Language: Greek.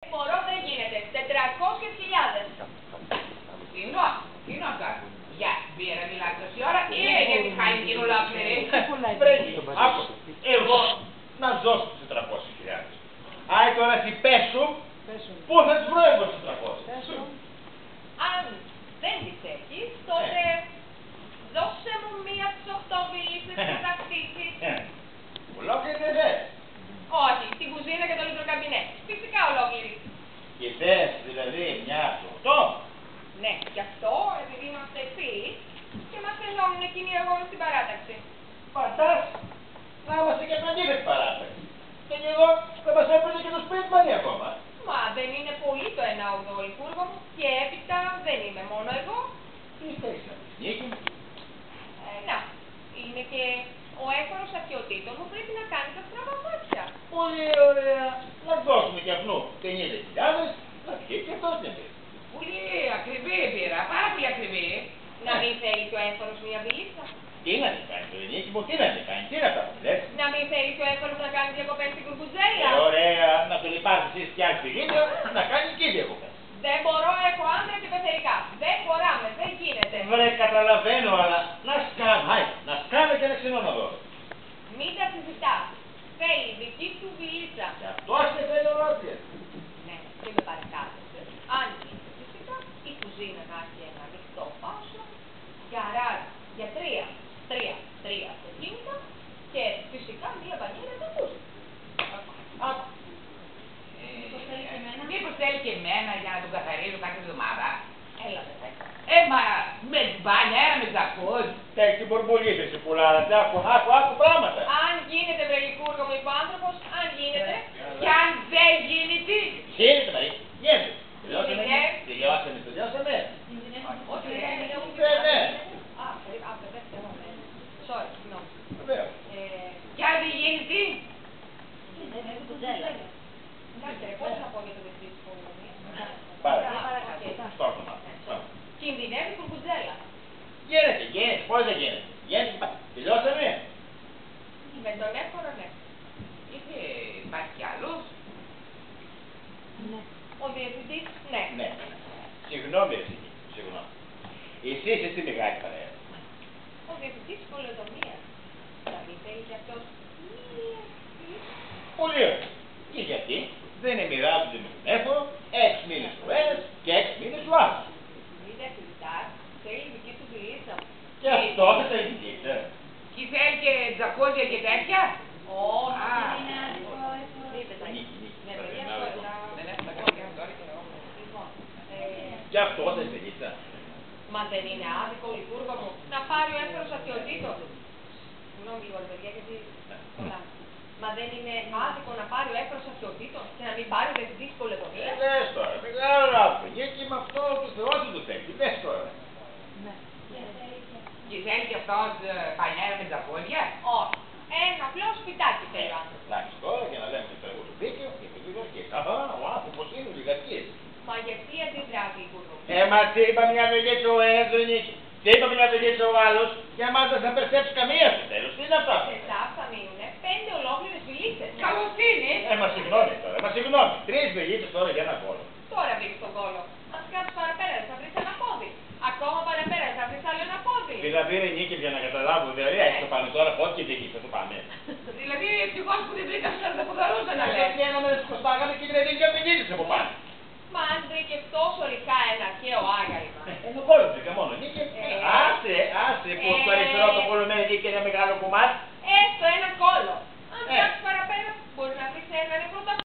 Μωρό δεν γίνεται. 400.000. Τι να κάνω. Για μπήρα μιλάτε τόση ώρα ή γιατί χάνει την ολόκληρη. Πρέπει. Άκου. Εγώ να ζώσω τους 400.000. Άι τώρα εσύ πέσου, πού θα τους βρω εγώ τους 400. Αν δεν τις έχεις, τότε δώσε μου μία από τις 8 βιλίτσες που θα χτίσεις. Ολόκληρη δεν θες. Όχι, στην κουζίνα και το λιτροκαμπινέ. Φυσικά ολόκληρη. Και θες δηλαδή μια από 8. Ναι, γι' αυτό επειδή είμαστε φίλοι και μας ενώνουν εκείνοι οι αγώνες στην παράταξη. Πατάς, να είμαστε και πεντίδες παράταξη. Και εγώ θα μας έπαιρνε και το σπίτι μανί ακόμα. Μα δεν είναι πολύ το 1/8 Λικούργο μου και έπειτα δεν είμαι μόνο εγώ. Τι θες να πεις, Νίκη. Να, είναι και ο έφορος αρχαιοτήτων μου πρέπει να κάνει τα στραβά μάτια. Πολύ ωραία. Να δώσουμε και αυτού 50.000, να πιει και αυτός μια πίρα. Πολύ ακριβή μπήρα, πάρα πολύ ακριβή. Να μην θέλει και ο έφορος μια βιλίτσα. Τι να την κάνει το Νίκη μου, τι να την κάνει, τι να τα λες. Να μην θέλει και ο έφορος να κάνει διακοπές στην Κουρκουτζέλα. Ωραία, να του λυπάτε εσείς κι άλλοι σπιτίδια, να κάνει και διακοπές. Δεν μπορώ, έχω άντρα και πεθερικά. Δεν χωράμε, δεν γίνεται. Βρε, καταλαβαίνω, αλλά να σκάμε, να σκάμε και ένα ξενώνα εδώ. Μην τα συζητάς. Θέλει δική του βιλίτσα. Και αυτός και θέλει ολόκληρη. Ναι, δεν με παρακάτεσαι. Αν είναι φυσικά, η κουζίνα να έχει ένα ανοιχτό πάσο, γκαράζ για τρία αυτοκίνητα και φυσικά μία μπανιέρα να ακούσει. Άκου. Μήπως θέλει και εμένα για να τον καθαρίζω κάθε εβδομάδα. Έλα, δεν θα. Μα με μπάνια, με τζακούζι. Έχει την μπορμπολίδα σε πουλάρα, άκου πράγματα. Αν γίνεται βρελικούργο μου υπάνθρωπος, αν γίνεται, Κι αν δεν γίνεται. Γίνεται, Μαρή, γίνεται. Τελειώσαμε. Τελειώσαμε. Όχι, Ναι. Α, δεν ξέρω. Sorry, συγγνώμη. Βεβαίως. Κι αν δεν γίνεται. Εντάξει, πώς να πω για το δεξί της πολεμίας. Πάρε. Παρακάτω. Στόρτο μας. Κινδυνεύει κουρκουτζέλα. Γίνεται, πώς δεν γίνεται. Γίνεται, τελειώσαμε. Με τον έφορο, ναι. Υπάρχει κι άλλος. Ο διευθυντής, ναι. Ναι. Συγγνώμη, εσύ. Συγγνώμη. Εσύ είσαι στη μεγάλη παρέα. Ο διευθυντής της πολεοδομίας. Δηλαδή θέλει και αυτός μία. Πολύ ωραία. Και γιατί δεν μοιράζονται με τον έφορο 6 μήνες ο ένας και 6 μήνες ο άλλος. Μην τα συζητάς, θέλει δική του βιλίτσα. Και αυτό δεν θα γίνει. Κι θέλει και τζακούζια και τέτοια. Όχι, Α. είναι άδικο. Νίκη, Ναι, Νίκη. παιδιά, Δεν έχουμε ακόμα τώρα και εγώ. Λοιπόν, Και αυτό δεν τελείωσε. μα δεν είναι άδικο, Λικούργο μου, να πάρει ο έφορος αρχαιοτήτων. Συγγνώμη λίγο, ρε παιδιά, γιατί πολλά. Μα δεν είναι άδικο να πάρει ο έφορος αρχαιοτήτων και να μην πάρει ο διευθυντής της πολεοδομίας. Δες τώρα, μεγάλο λάθος. Νίκη με αυτό του Θεός δεν το θέλει. Δες τώρα. Κι θέλει και αυτός πανιέρα με τζακούζια. Όχι. Ένα απλό σπιτάκι θέλει ο άνθρωπος. Εντάξει τώρα για να λέμε το εγώ το δίκαιο και το λιγαρκές. Αχα, ο άνθρωπος είναι λιγαρκές. Μα γιατί αντιδράσει, Λικούργο μου. Μα τι είπα μια δουλίτσα ο ένας δεν Νίκη. Τι είπα μια δουλίτσα ο άλλος και άμα δεν θα περσέψει καμία στο τέλος. Τι είναι αυτά. Σε εσάς θα μείνουνε 5 ολόκληρες βιλίτσες. Καλοσύνη. Μα συγγνώμη τώρα, μα συγγνώμη. 3 βελίτσες τώρα για ένα κόλλο. Τώρα μπήκε στον κόλλο. Αν κάτσεις παραπέρα θα βρεις ένα πόδι. Ακόμα παραπέρα θα βρεις άλλο ένα πόδι. Δηλαδή ρε Νίκη για να καταλάβω, δηλαδή έχεις το πάμε τώρα πότε και εκεί θα το πάμε. Δηλαδή ευτυχώς που δεν βρήκα σαν που χαρούσα να λέει. Γιατί ένα με σκοστάγαμε και δηλαδή και απαιτήσεις από πάνω. Μα αν βρήκε τόσο ρικά ένα αρχαίο άγαλμα. Ενώ κόλλησε και μόνο Νίκη. Άσε που στο αριστερό το κόλλο μένει και ένα μεγάλο κομμάτι.